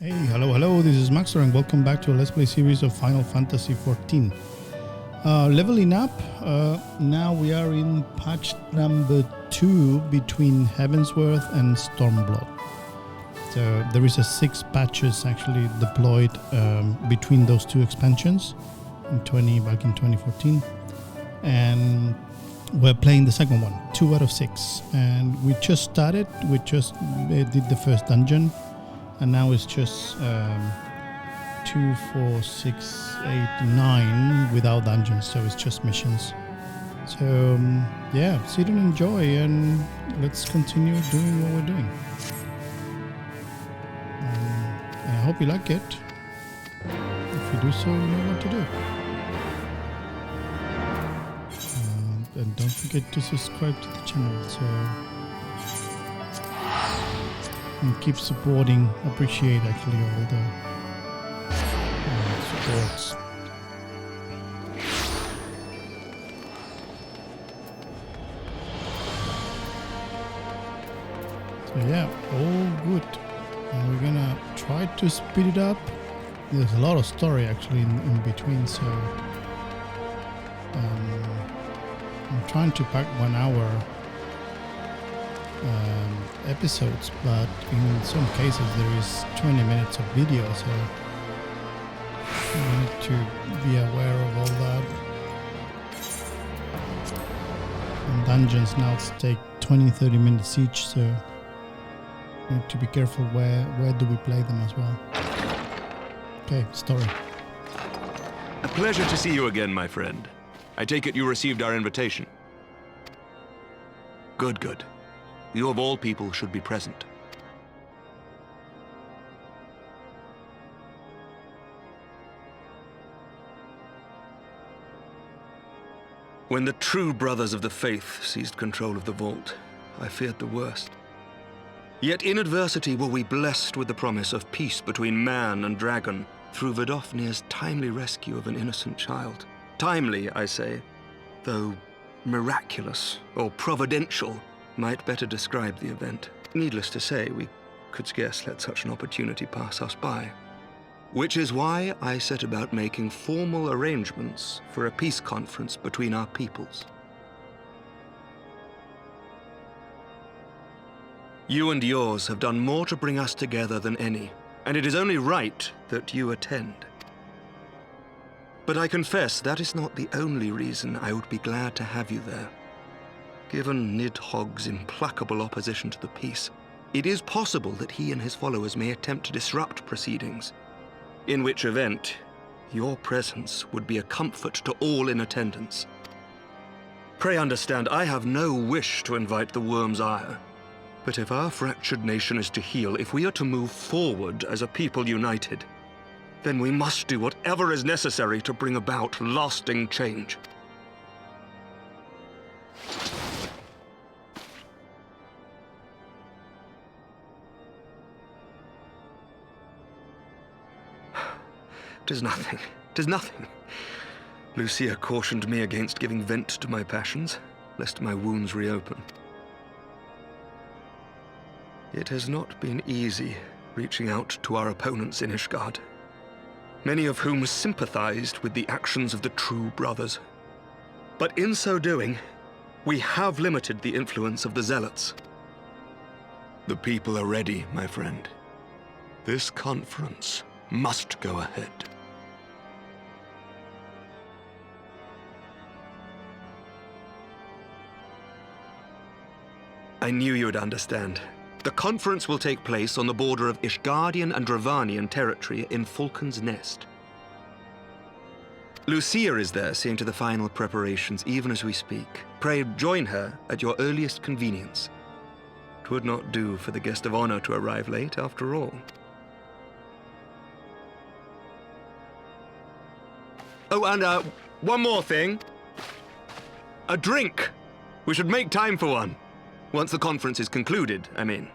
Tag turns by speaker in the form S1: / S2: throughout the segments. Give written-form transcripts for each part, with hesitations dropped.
S1: Hey, hello, this is Maxer and welcome back to a Let's Play series of Final Fantasy XIV. Leveling up, now we are in patch number 2 between Heavensworth and Stormblood. So there is a 6 patches actually deployed between those two expansions back in 2014. And we're playing the second one, 2 out of 6. And we just started, we just did the first dungeon. And now it's just 2, 4, 6, 8, 9 without dungeons, so it's just missions. So yeah, sit and enjoy, and let's continue doing what we're doing. I hope you like it. If you do so, you know what to do. And don't forget to subscribe to the channel. And keep supporting. Appreciate actually all the supports. So yeah, all good. And we're gonna try to speed it up. There's a lot of story actually in between, so I'm trying to pack 1 hour episodes, but in some cases there is 20 minutes of video, so you need to be aware of all that. And dungeons now take 20-30 minutes each, so you need to be careful where do we play them as well. Okay, story.
S2: A pleasure to see you again, my friend. I take it you received our invitation. Good. You of all people should be present. When the true brothers of the faith seized control of the vault, I feared the worst. Yet in adversity were we blessed with the promise of peace between man and dragon through Vidofnir's timely rescue of an innocent child. Timely, I say, though miraculous or providential might better describe the event. Needless to say, we could scarce let such an opportunity pass us by. Which is why I set about making formal arrangements for a peace conference between our peoples. You and yours have done more to bring us together than any, and it is only right that you attend. But I confess that is not the only reason I would be glad to have you there. Given Nidhogg's implacable opposition to the peace, it is possible that he and his followers may attempt to disrupt proceedings, in which event your presence would be a comfort to all in attendance. Pray understand, I have no wish to invite the worm's ire, but if our fractured nation is to heal, if we are to move forward as a people united, then we must do whatever is necessary to bring about lasting change. Tis nothing. Lucia cautioned me against giving vent to my passions, lest my wounds reopen. It has not been easy reaching out to our opponents in Ishgard, many of whom sympathized with the actions of the true brothers. But in so doing, we have limited the influence of the zealots. The people are ready, my friend. This conference must go ahead. I knew you would understand. The conference will take place on the border of Ishgardian and Dravanian territory in Falcon's Nest. Lucia is there seeing to the final preparations even as we speak. Pray join her at your earliest convenience. 'Twould not do for the guest of honor to arrive late after all. Oh, and one more thing. A drink! We should make time for one. Once the conference is concluded, I mean.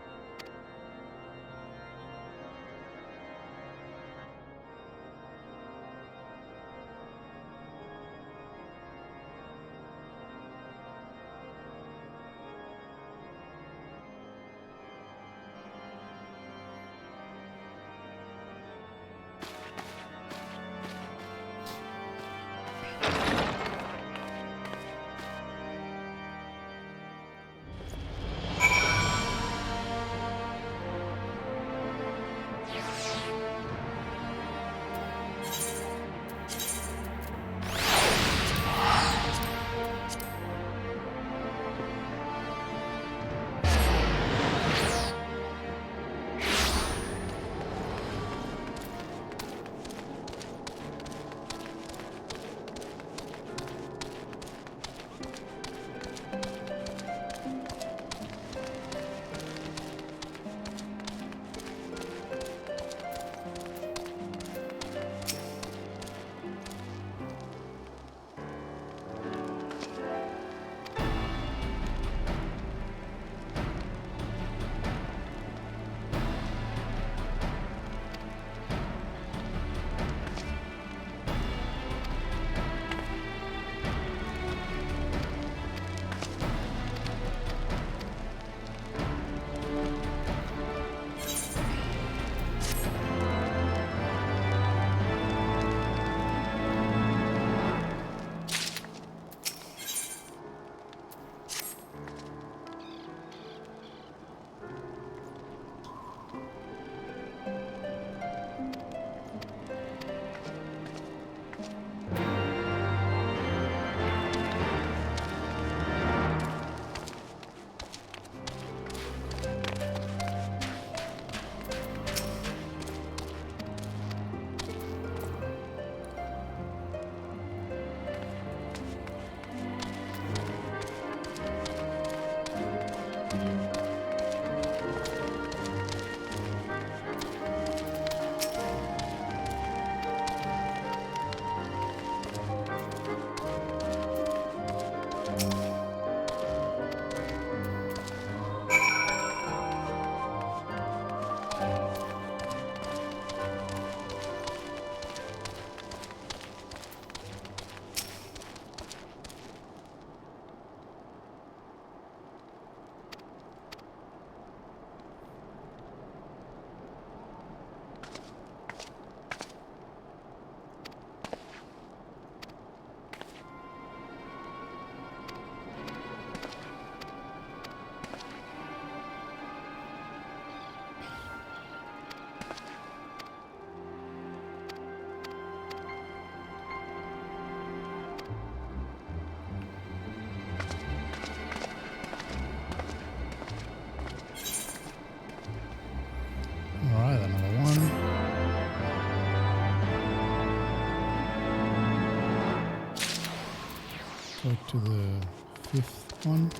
S1: Select to the 5th one.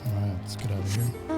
S1: Alright, let's get out of here.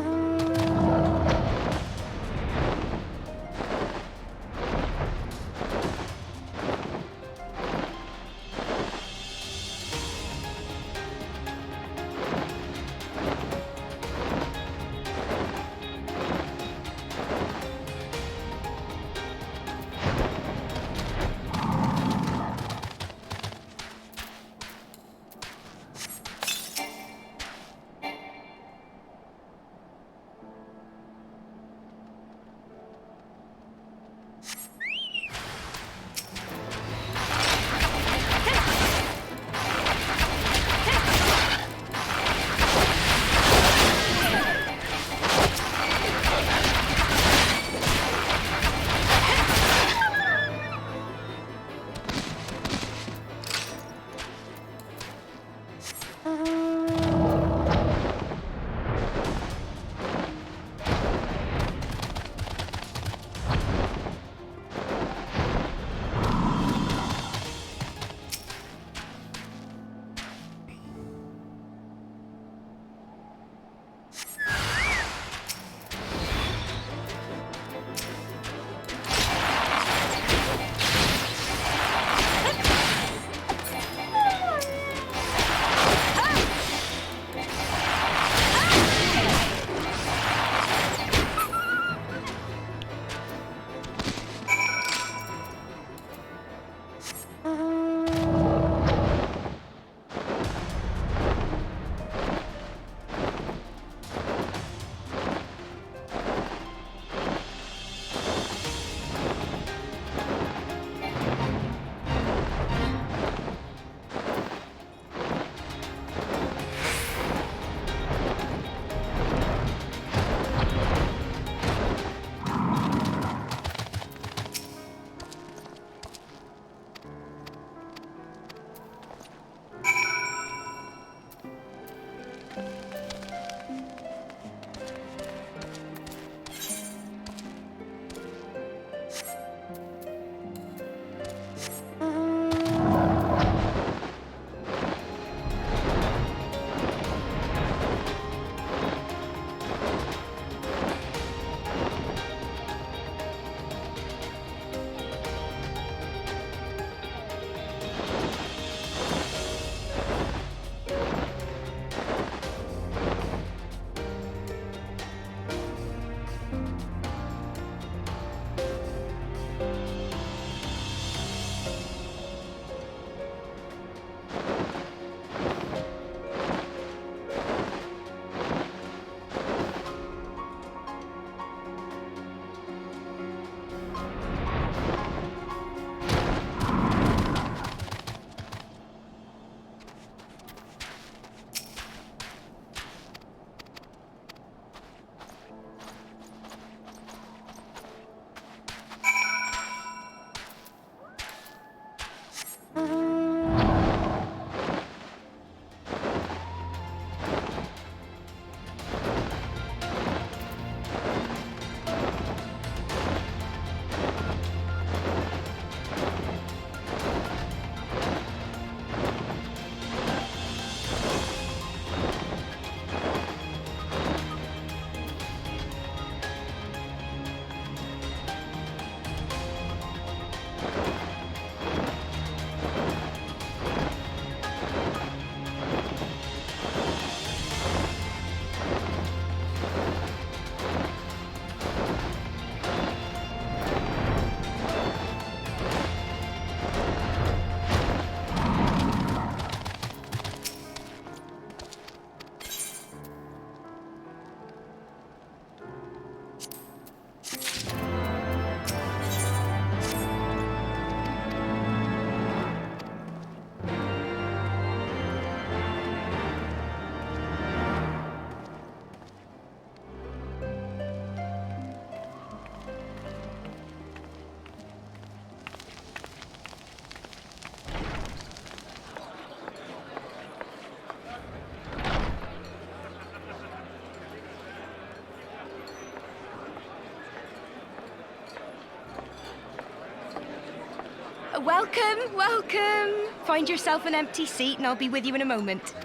S3: welcome, welcome. Find yourself an empty seat and I'll be with you in a moment.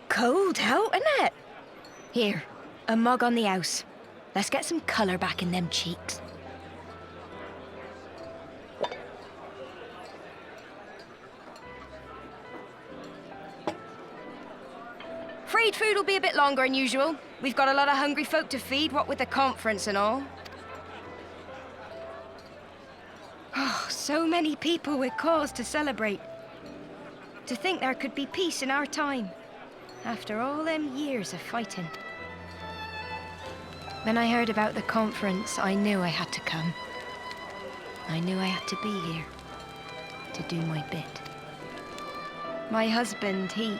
S3: Cold out, isn't it? Here, a mug on the house. Let's get some colour back in them cheeks. Afraid food will be a bit longer than usual. We've got a lot of hungry folk to feed, what with the conference and all. Oh, so many people with cause to celebrate. To think there could be peace in our time, after all them years of fighting. When I heard about the conference, I knew I had to come. I knew I had to be here, to do my bit. My husband, he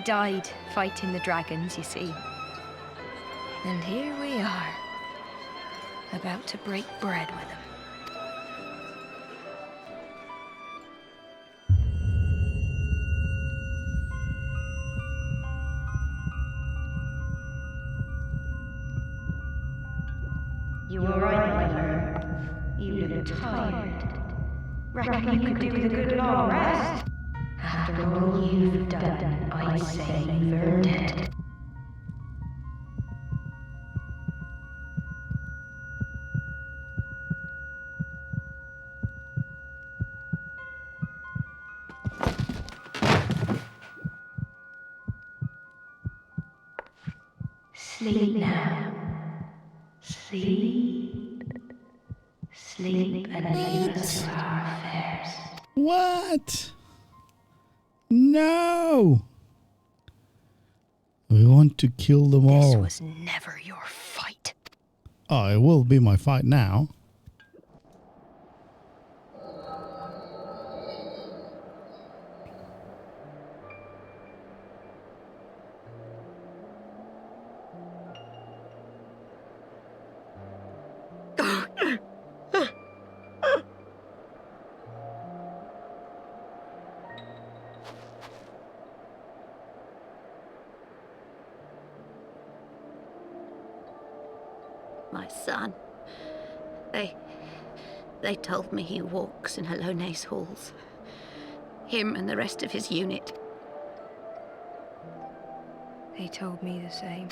S3: died fighting the dragons, you see. And here we are, about to break bread with him.
S4: You were right, my friend. You look tired. Reckon you could do with a good long rest? After all you've done, I'd say you've earned it. Sleep now. Sleep. Sleep and leave us to our affairs.
S1: What? No! We want to kill them all.
S3: This was never your fight.
S1: Oh, it will be my fight now.
S5: My son. They told me he walks in Alone's halls. Him and the rest of his unit.
S3: They told me the same.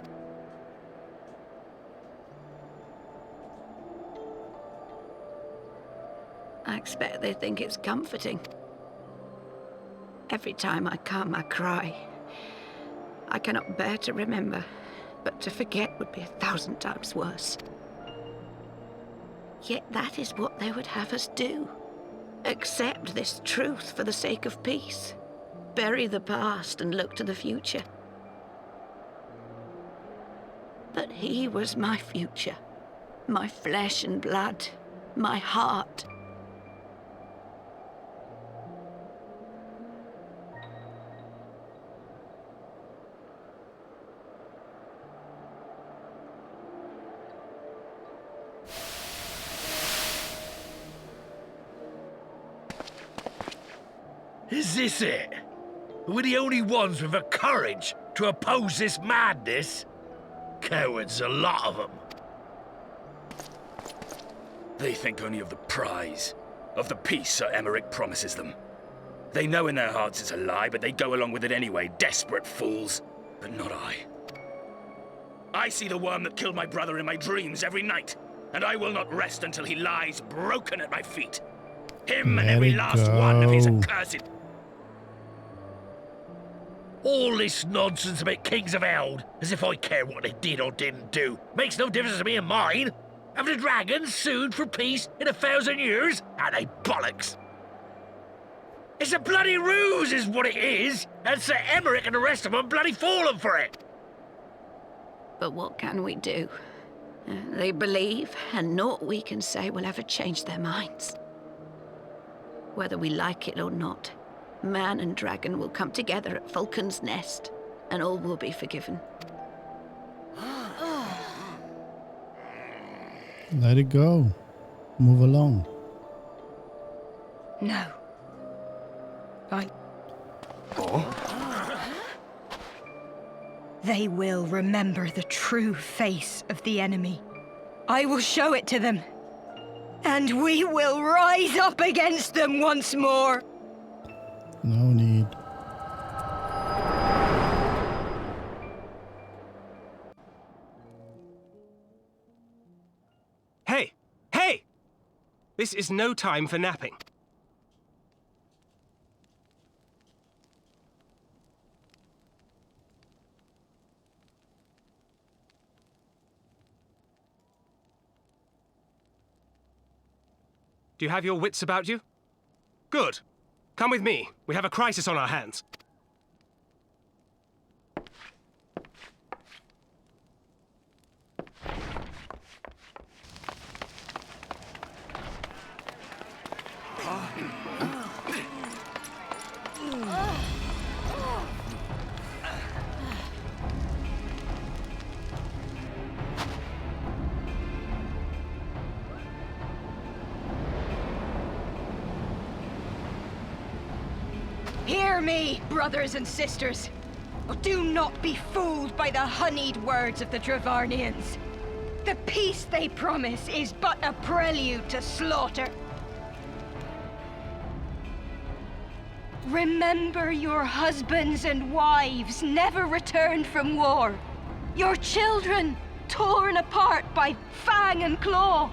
S5: I expect they think it's comforting. Every time I come, I cry. I cannot bear to remember, but to forget would be 1,000 times worse. Yet that is what they would have us do. Accept this truth for the sake of peace. Bury the past and look to the future. But he was my future. My flesh and blood. My heart.
S6: Is this it? We're the only ones with the courage to oppose this madness? Cowards, a lot of them. They think only of the prize, of the peace Sir Emmerich promises them. They know in their hearts it's a lie, but they go along with it anyway, desperate fools. But not I. I see the worm that killed my brother in my dreams every night, and I will not rest until he lies broken at my feet. Him and every last one of his accursed... All this nonsense about Kings of Eld, as if I care what they did or didn't do. Makes no difference to me and mine. Have the dragons sued for peace in 1,000 years? Are they bollocks? It's a bloody ruse is what it is, and Sir Emmerich and the rest of them bloody fallen for it.
S5: But what can we do? They believe, and naught we can say will ever change their minds. Whether we like it or not, man and dragon will come together at Vulcan's Nest, and all will be forgiven.
S1: Let it go. Move along.
S3: No.
S4: They will remember the true face of the enemy. I will show it to them. And we will rise up against them once more.
S1: No need.
S7: Hey! Hey! This is no time for napping. Do you have your wits about you? Good. Come with me. We have a crisis on our hands.
S4: Hear me, brothers and sisters. Do not be fooled by the honeyed words of the Dravarnians. The peace they promise is but a prelude to slaughter. Remember your husbands and wives never returned from war. Your children torn apart by fang and claw.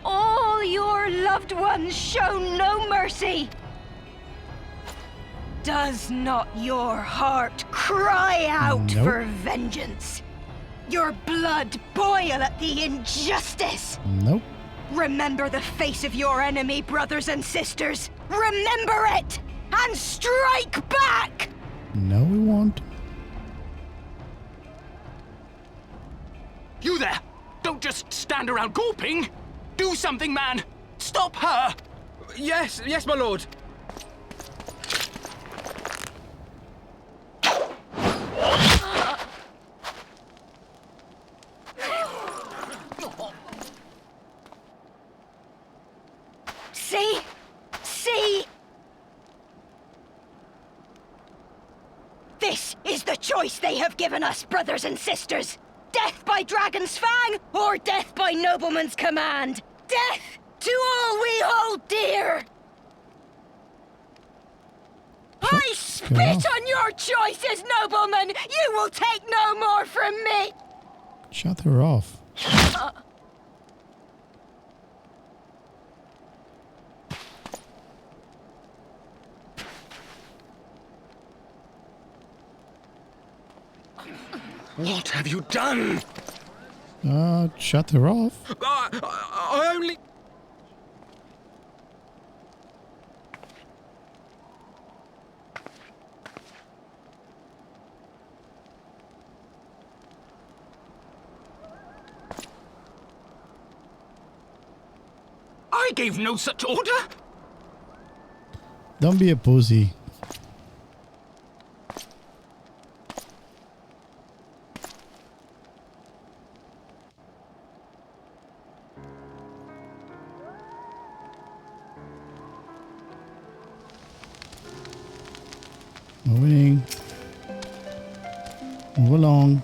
S4: All your loved ones shown no mercy. Does not your heart cry out for vengeance? Your blood boil at the injustice?
S1: Nope.
S4: Remember the face of your enemy, brothers and sisters. Remember it! And strike back!
S1: No, we won't.
S6: You there! Don't just stand around gawping! Do something, man! Stop her!
S7: Yes, my lord.
S4: See? See? This is the choice they have given us, brothers and sisters. Death by dragon's fang, or death by nobleman's command. Death to all we hold dear. I spit on your choices, noblemen. You will take no more from me.
S1: Shut her off.
S7: What have you done?
S1: Shut her off.
S7: I only...
S6: I gave no such order!
S1: Don't be a pussy. Moving. Move along.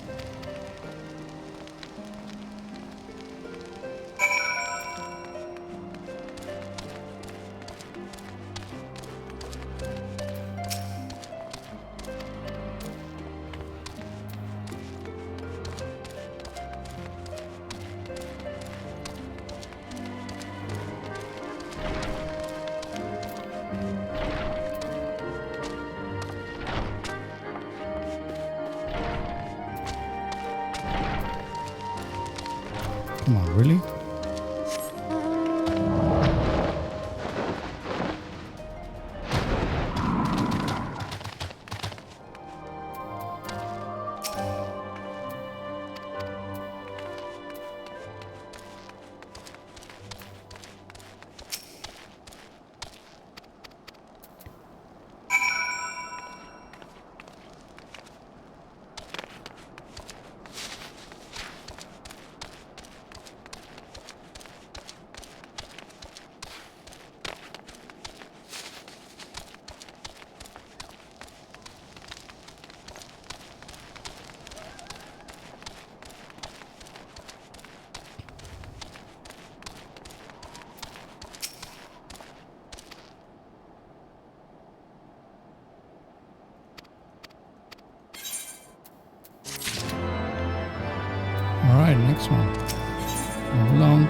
S1: Come on, really? next one. Move along.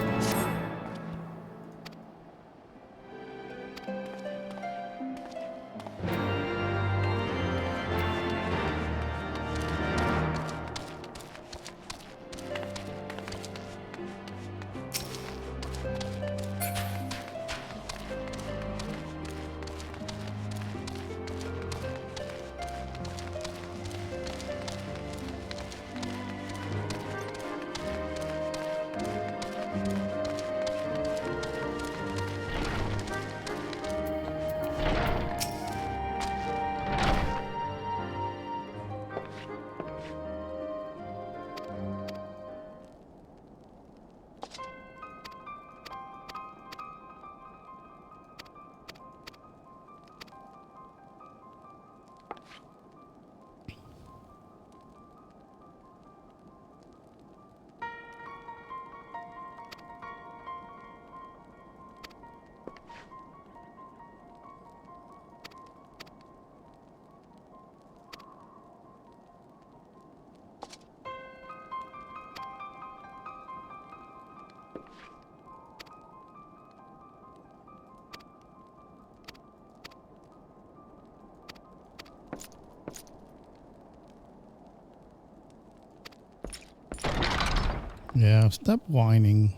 S1: Yeah, stop whining.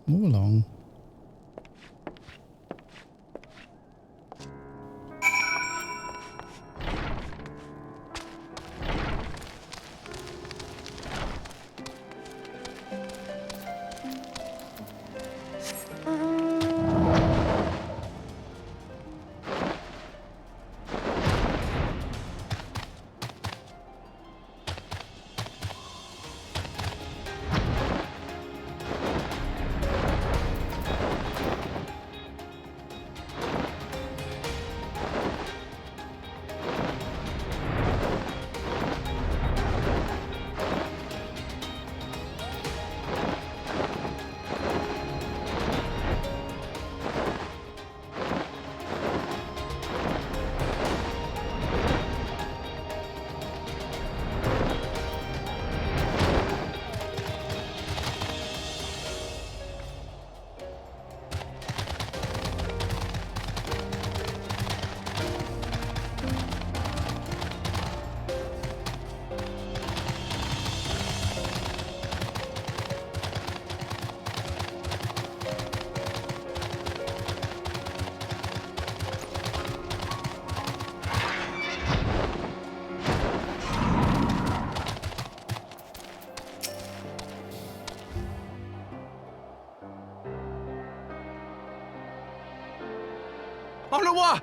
S1: Move along.
S7: Onawa!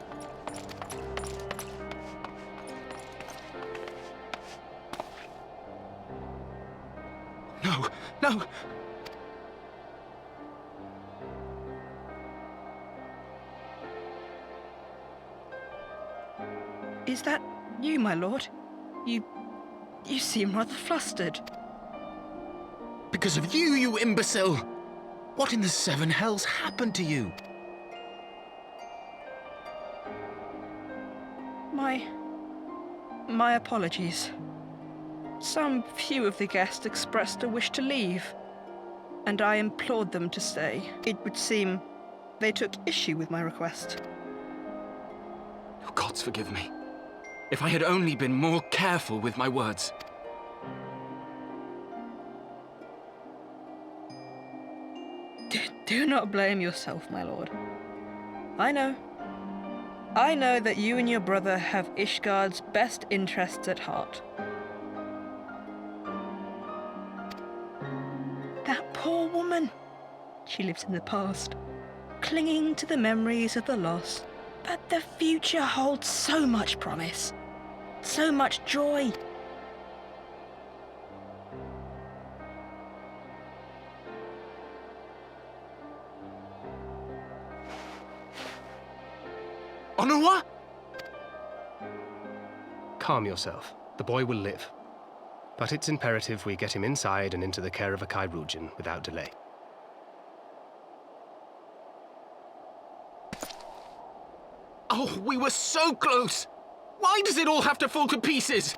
S7: No, no!
S8: Is that you, my lord? You seem rather flustered.
S6: Because of you, you imbecile! What in the seven hells happened to you?
S8: My apologies. Some few of the guests expressed a wish to leave, and I implored them to stay. It would seem they took issue with my request.
S6: Oh, gods forgive me. If I had only been more careful with my words.
S8: Do not blame yourself, my lord. I know that you and your brother have Ishgard's best interests at heart. That poor woman. She lives in the past, clinging to the memories of the lost. But the future holds so much promise, so much joy.
S6: Onawa?
S7: Calm yourself. The boy will live. But it's imperative we get him inside and into the care of a Kairujin without delay.
S6: Oh, we were so close! Why does it all have to fall to pieces?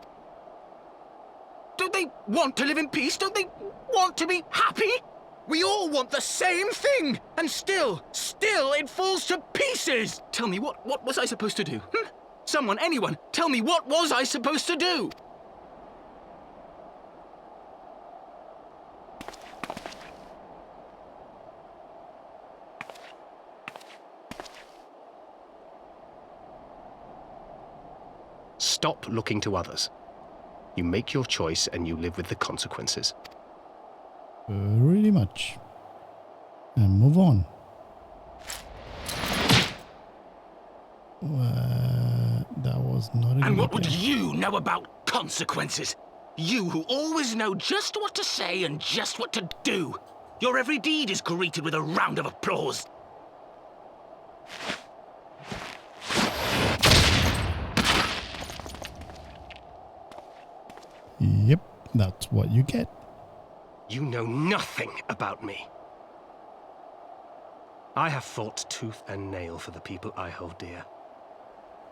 S6: Don't they want to live in peace? Don't they want to be happy? We all want the same thing! And still it falls to pieces! Tell me, what was I supposed to do? Someone, anyone, tell me, what was I supposed to do?
S7: Stop looking to others. You make your choice and you live with the consequences.
S1: Pretty much. And move on. That was not a good
S6: And what would
S1: idea.
S6: you know about consequences? You who always know just what to say and just what to do. Your every deed is greeted with a round of applause.
S1: Yep, that's what you get.
S7: You know nothing about me. I have fought tooth and nail for the people I hold dear.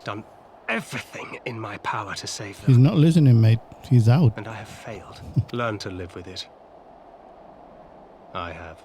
S7: Done everything in my power to save them.
S1: He's not listening, mate. He's out.
S7: And I have failed. Learn to live with it. I have.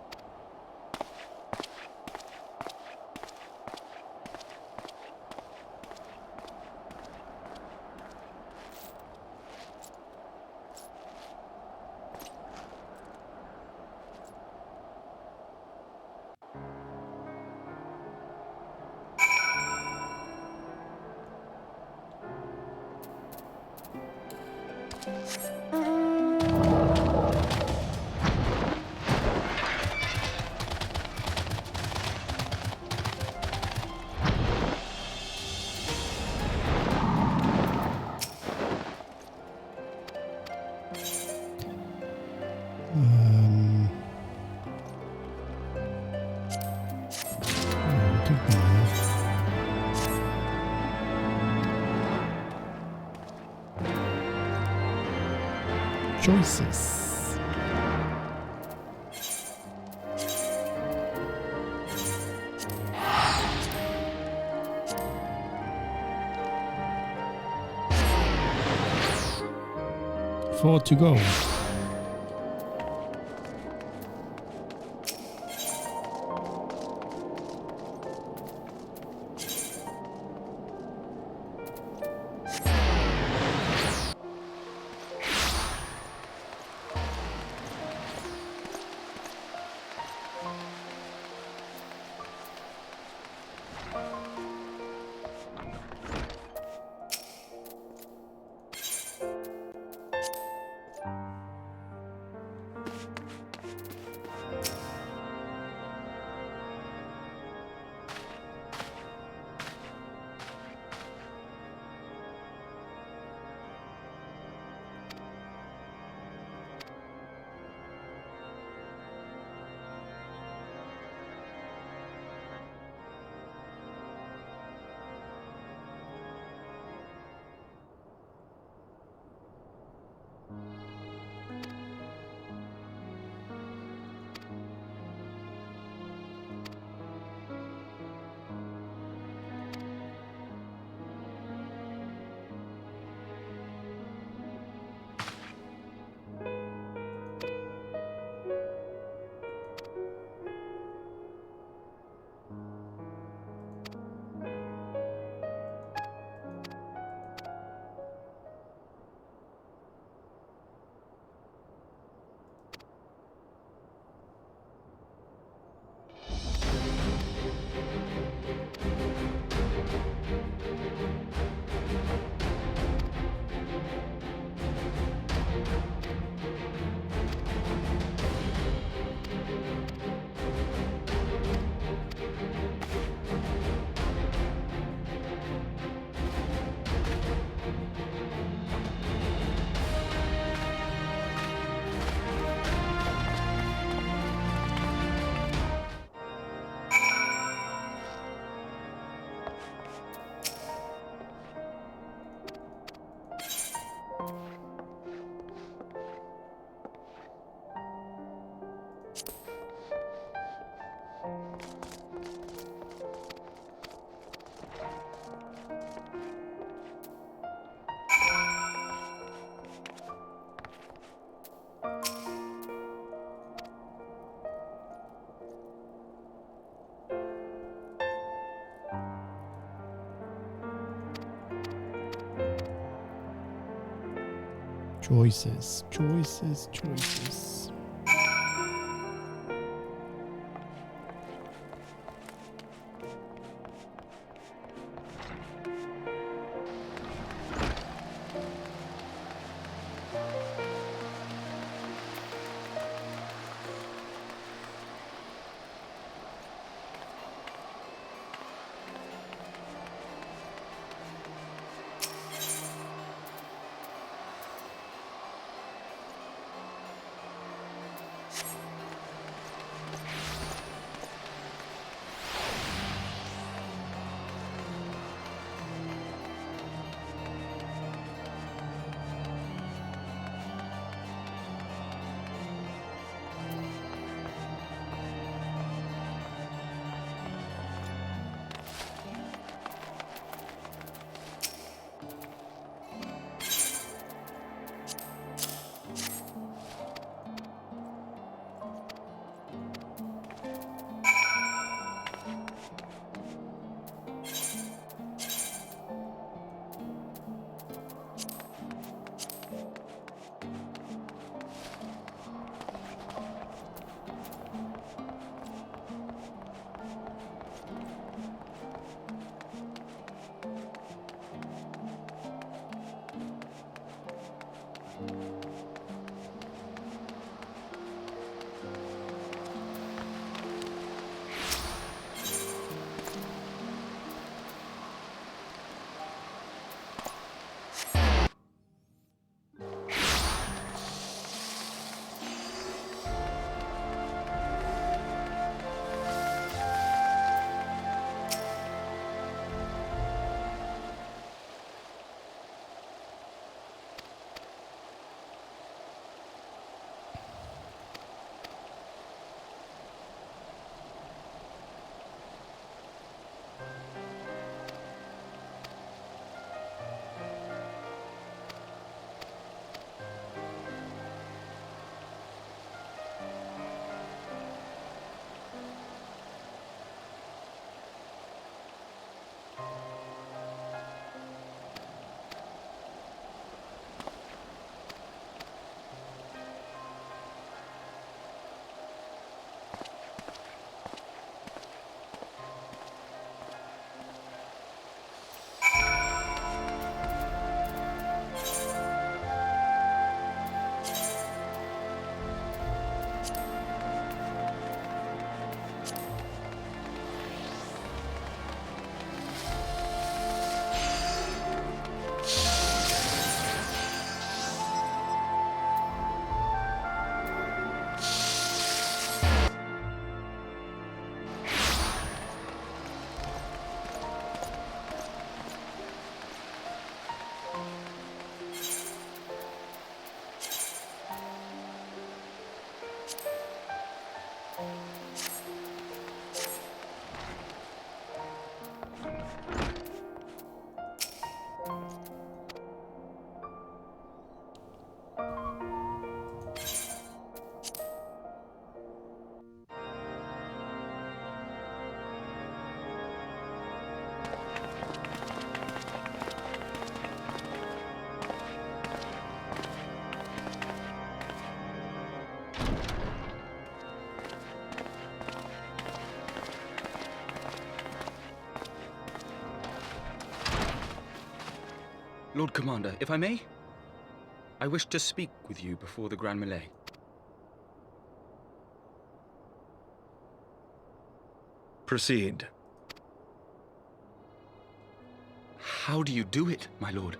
S1: Choices. Four to go. Choices, choices, choices.
S6: Lord Commander, if I may? I wish to speak with you before the Grand Melee.
S2: Proceed.
S6: How do you do it, my lord?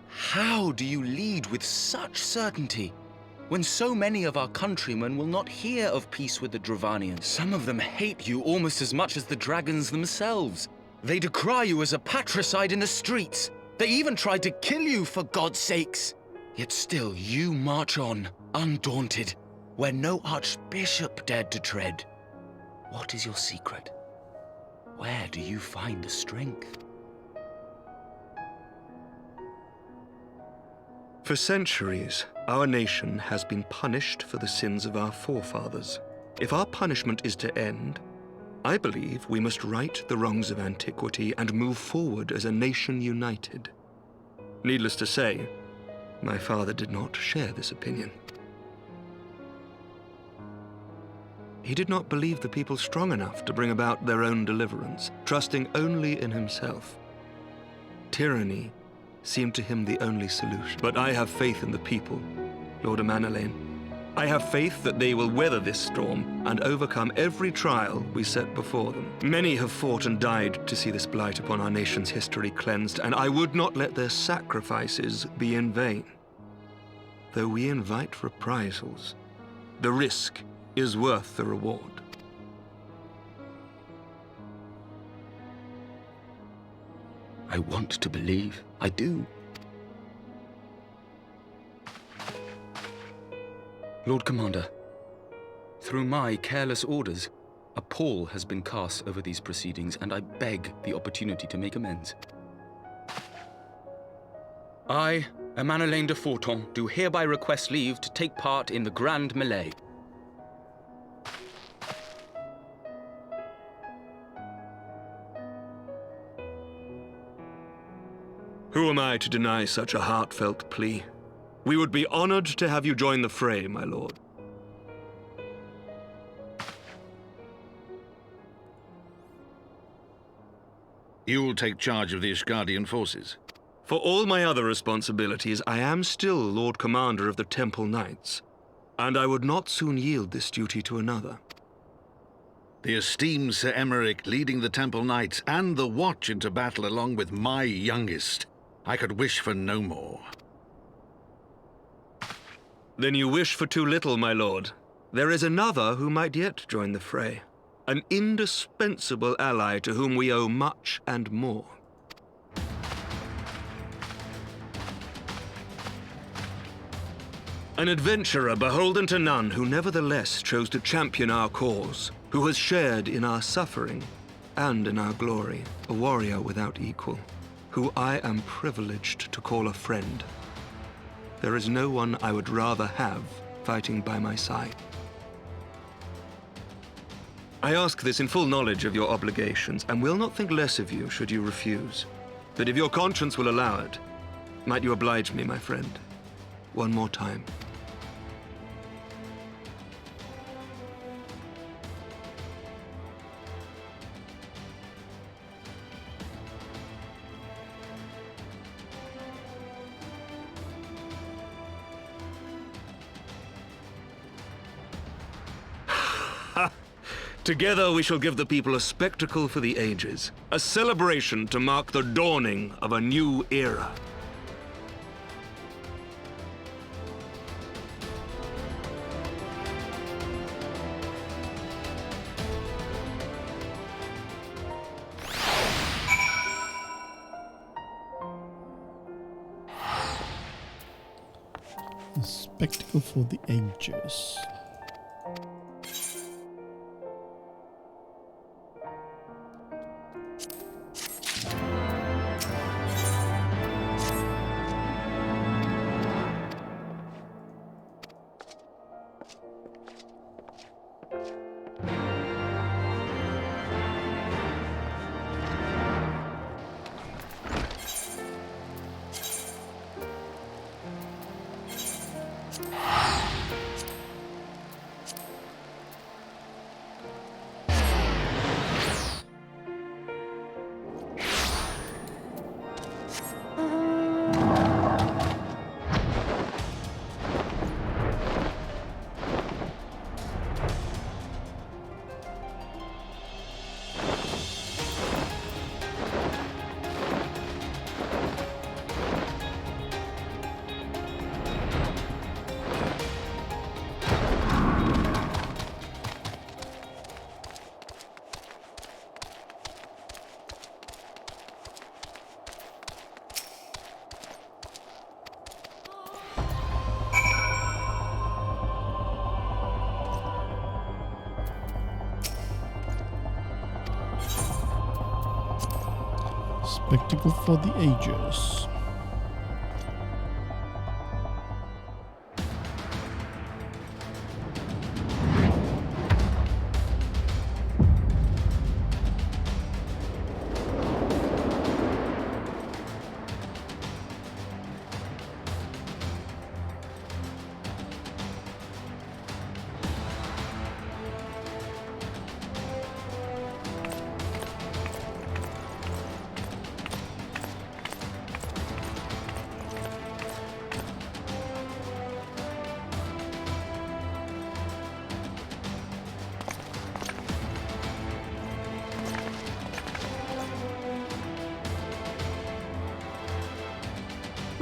S6: How do you lead with such certainty, when so many of our countrymen will not hear of peace with the Dravanians? Some of them hate you almost as much as the dragons themselves. They decry you as a patricide in the streets. They even tried to kill you, for God's sakes. Yet still you march on, undaunted, where no archbishop dared to tread. What is your secret? Where do you find the strength?
S2: For centuries, our nation has been punished for the sins of our forefathers. If our punishment is to end, I believe we must right the wrongs of antiquity and move forward as a nation united. Needless to say, My father did not share this opinion. He did not believe the people strong enough to bring about their own deliverance, trusting only in himself. Tyranny seemed to him the only solution. But I have faith in the people, Lord Amanalain. I have faith that they will weather this storm and overcome every trial we set before them. Many have fought and died to see this blight upon our nation's history cleansed, and I would not let their sacrifices be in vain. Though we invite reprisals, the risk is worth the reward.
S6: I want to believe. I do. Lord Commander, through my careless orders, a pall has been cast over these proceedings, and I beg the opportunity to make amends. I, Amanalain de Forton, do hereby request leave to take part in the Grand Melee.
S2: Who am I to deny such a heartfelt plea? We would be honored to have you join the fray, my lord.
S9: You will take charge of the Ishgardian forces?
S2: For all my other responsibilities, I am still Lord Commander of the Temple Knights, and I would not soon yield this duty to another.
S9: The esteemed Sir Emeric leading the Temple Knights and the Watch into battle along with my youngest. I could wish for no more.
S2: Then you wish for too little, my lord. There is another who might yet join the fray. An indispensable ally to whom we owe much and more. An adventurer beholden to none who nevertheless chose to champion our cause, who has shared in our suffering and in our glory, a warrior without equal, who I am privileged to call a friend. There is no one I would rather have fighting by my side. I ask this in full knowledge of your obligations, and will not think less of you should you refuse. But if your conscience will allow it, might you oblige me, my friend, one more time? Together we shall give the people a spectacle for the ages, a celebration to mark the dawning of a new era.
S1: A spectacle for the ages. Spectacle for the ages.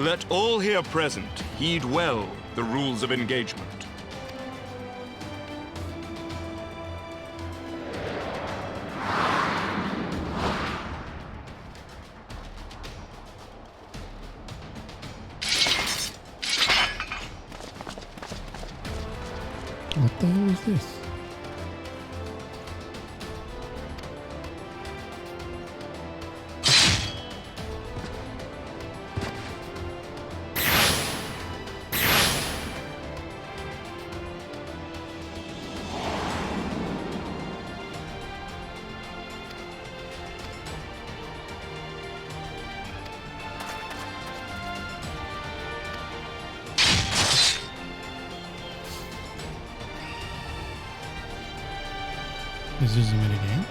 S2: Let all here present heed well the rules of engagement.
S1: What the hell is this? Is this a minigame?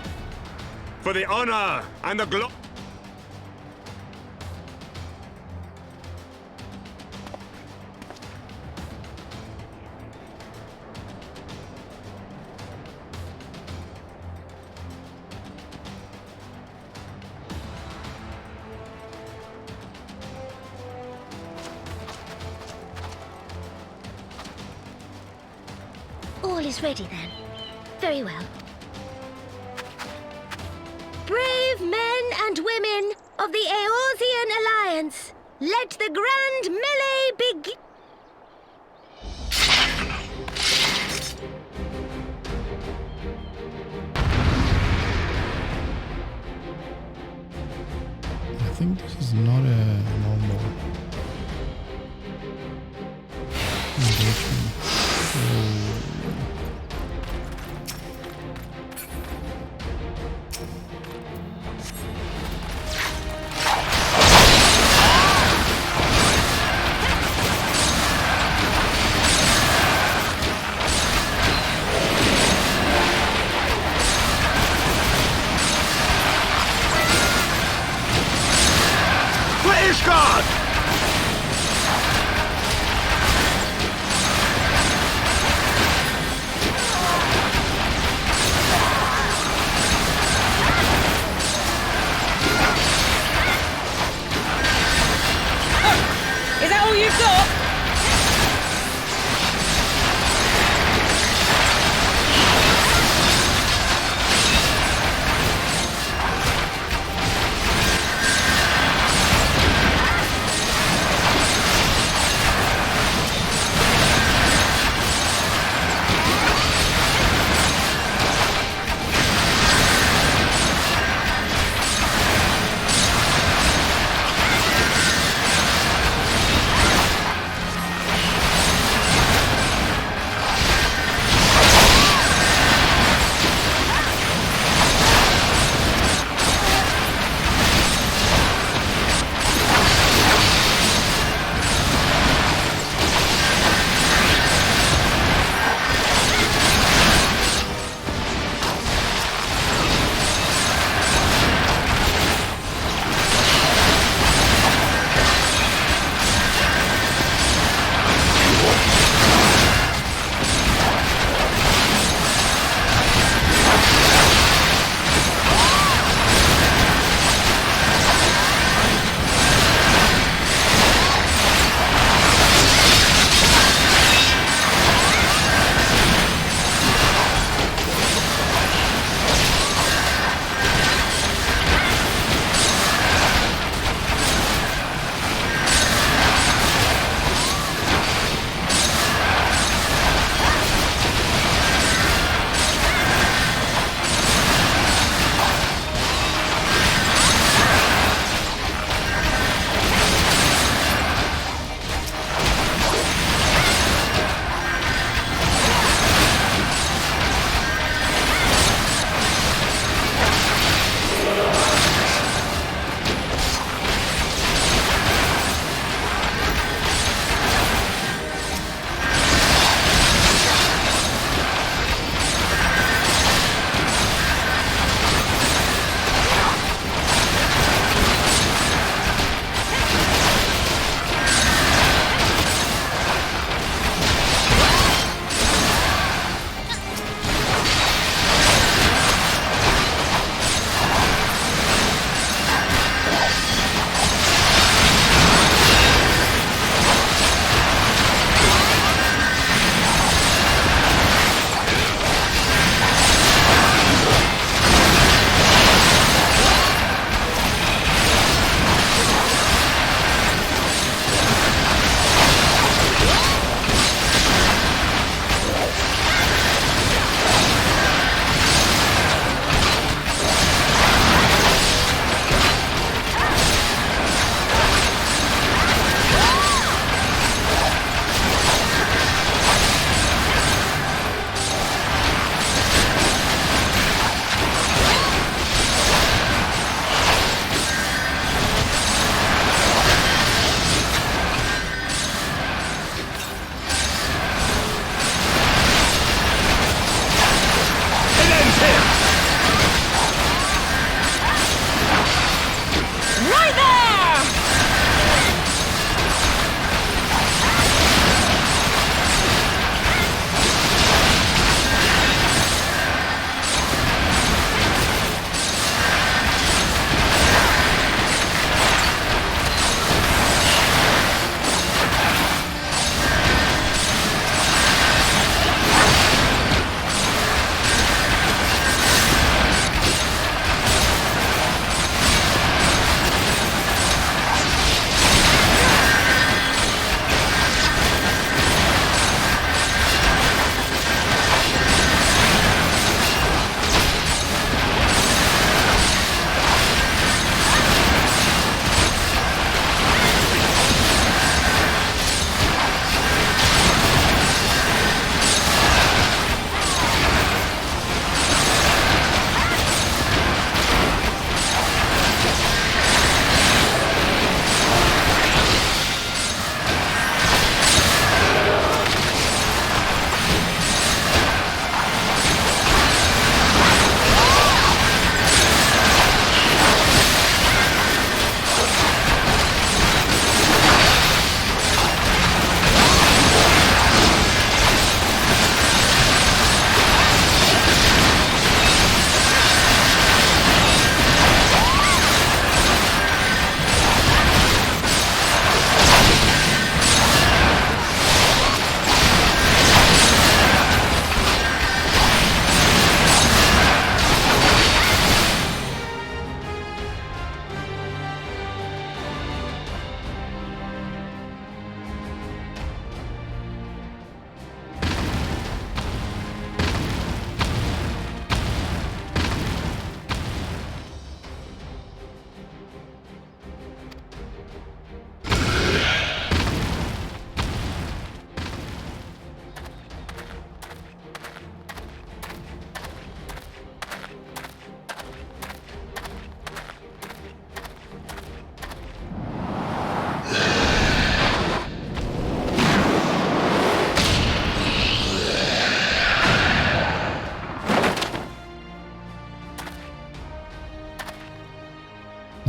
S2: For the honor and the glory.
S10: All is ready then. Very well. Brave men and women of the Eorzean Alliance, let the grand melee begin.
S1: I think this is not a normal engagement.
S2: Ishgard!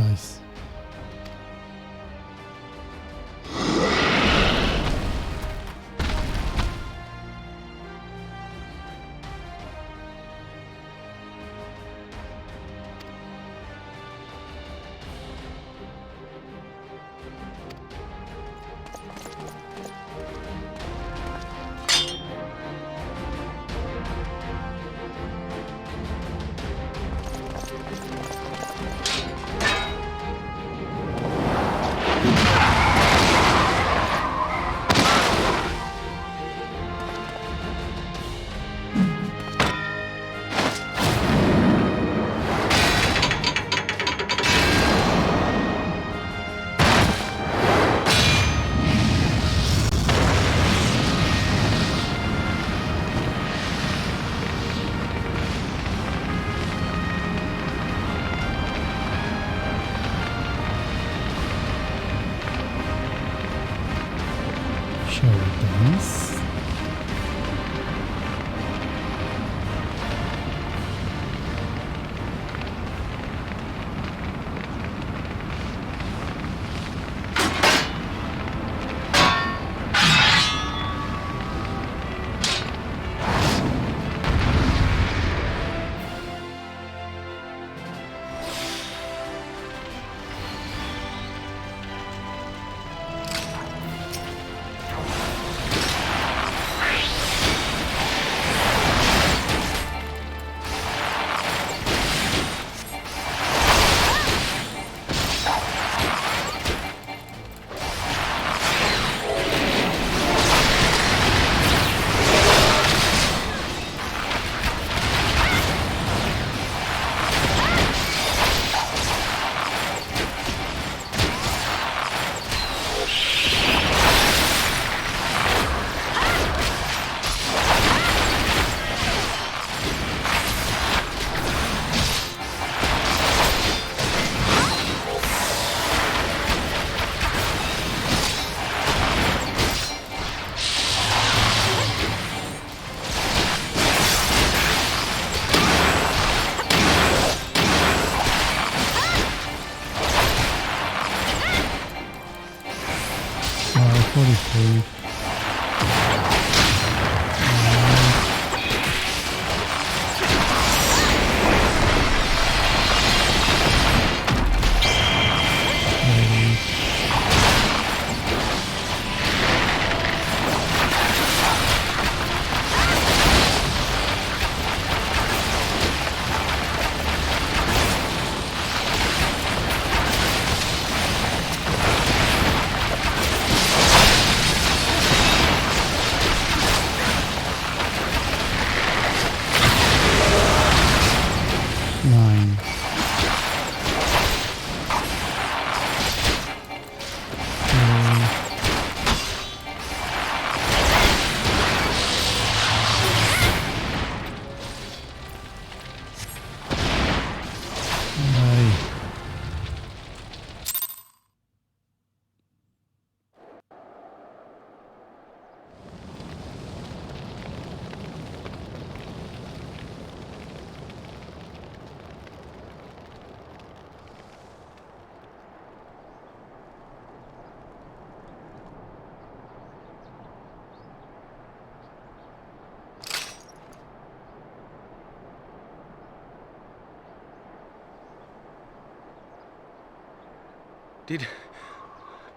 S1: Nice.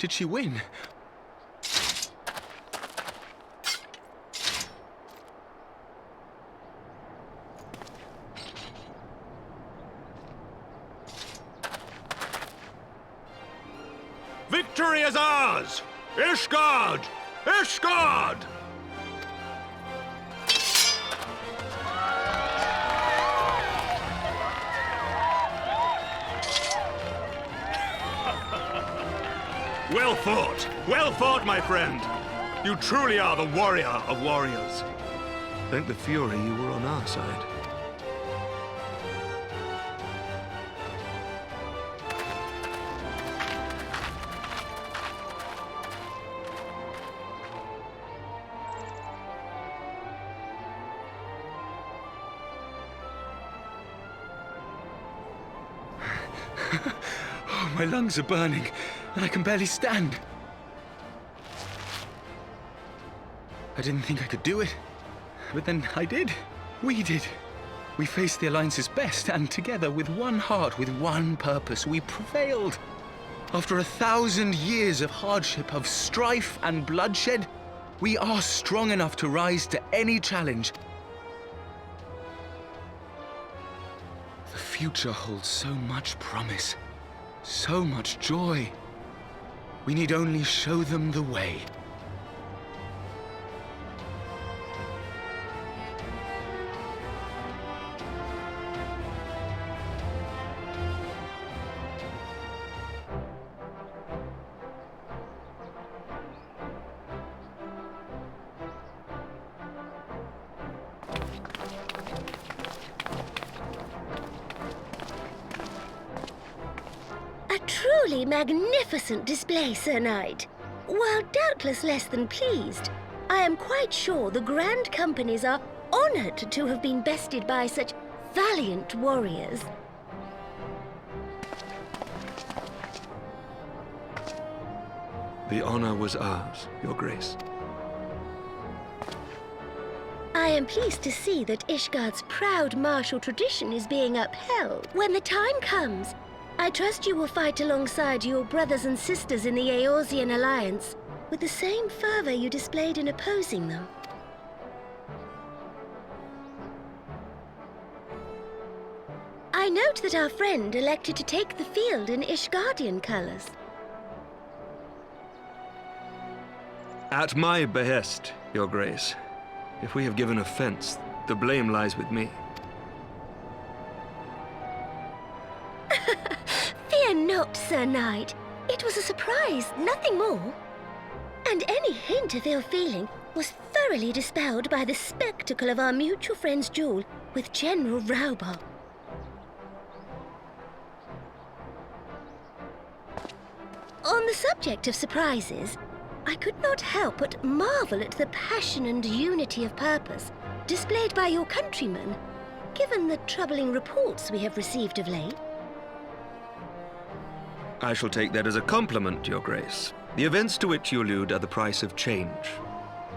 S2: Did she win? Victory is ours! Ishgard! Ishgard! Well fought! Well fought, my friend! You truly are the warrior of warriors. Thank the Fury you were on our side.
S6: Oh, my lungs are burning, and I can barely stand. I didn't think I could do it, but then I did. We did. We faced the Alliance's best, and together, with one heart, with one purpose, we prevailed. After 1,000 years of hardship, of strife and bloodshed, we are strong enough to rise to any challenge. The future holds so much promise, so much joy. We need only show them the way.
S10: Truly magnificent display, Sir Knight. While doubtless less than pleased, I am quite sure the Grand Companies are honored to have been bested by such valiant warriors.
S2: The honor was ours, Your Grace.
S10: I am pleased to see that Ishgard's proud martial tradition is being upheld. When the time comes, I trust you will fight alongside your brothers and sisters in the Eorzean Alliance with the same fervor you displayed in opposing them. I note that our friend elected to take the field in Ishgardian colors.
S2: At my behest, Your Grace. If we have given offense, the blame lies with me.
S10: Fear not, Sir Knight. It was a surprise, nothing more. And any hint of ill feeling was thoroughly dispelled by the spectacle of our mutual friend's duel with General Raubal. On the subject of surprises, I could not help but marvel at the passion and unity of purpose displayed by your countrymen, given the troubling reports we have received of late.
S2: I shall take that as a compliment, Your Grace. The events to which you allude are the price of change.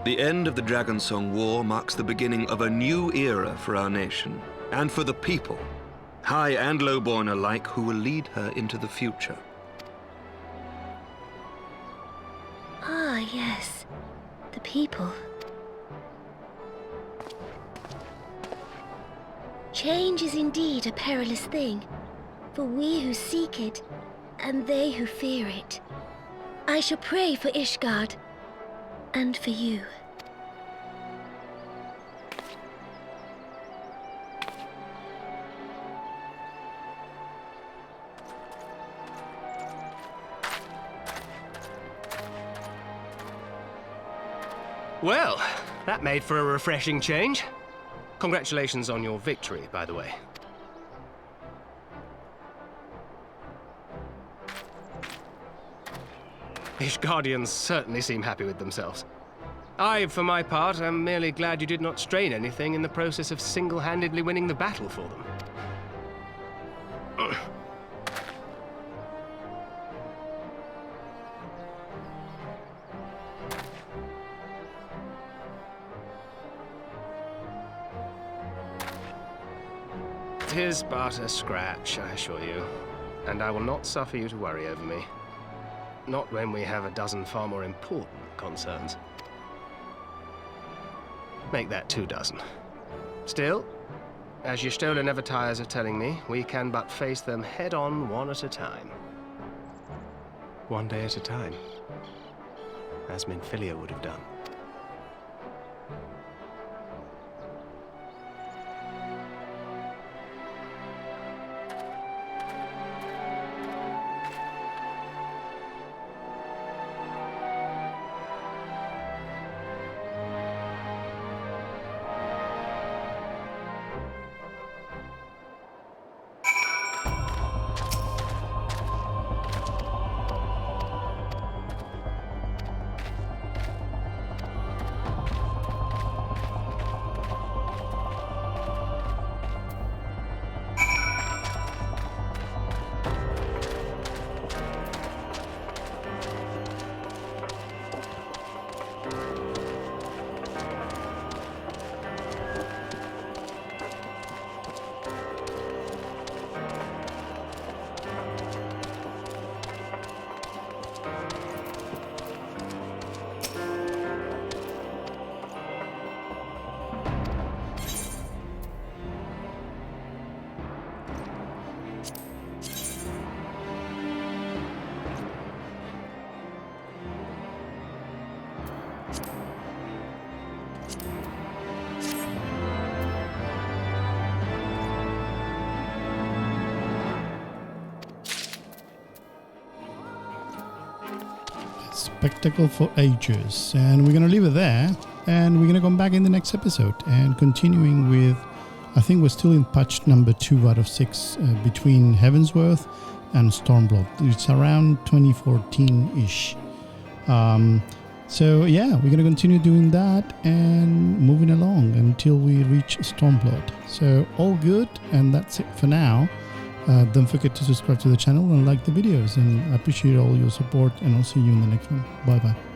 S2: The end of the Dragonsong War marks the beginning of a new era for our nation, and for the people, high and lowborn alike, who will lead her into the future.
S10: Ah, yes. The people. Change is indeed a perilous thing, for we who seek it, and they who fear it. I shall pray for Ishgard, and for you.
S7: Well, that made for a refreshing change. Congratulations on your victory, by the way. Ishgardians certainly seem happy with themselves. I, for my part, am merely glad you did not strain anything in the process of single-handedly winning the battle for them. Tis but a scratch, I assure you, and I will not suffer you to worry over me. Not when we have a dozen far more important concerns. Make that 2 dozen. Still, as your Stola never tires of telling me, we can but face them head-on, one at a time. One day at a time. As Minfilia would have done.
S1: spectacle for ages. And we're going to leave it there. And we're going to come back in the next episode. And continuing with, I think we're still in patch number 2 out of 6 between Heavensworth and Stormblood. It's around 2014-ish. So yeah, we're going to continue doing that and moving along until we reach Stormblood. So all good, and that's it for now. Don't forget to subscribe to the channel and like the videos, and I appreciate all your support, and I'll see you in the next one. Bye bye.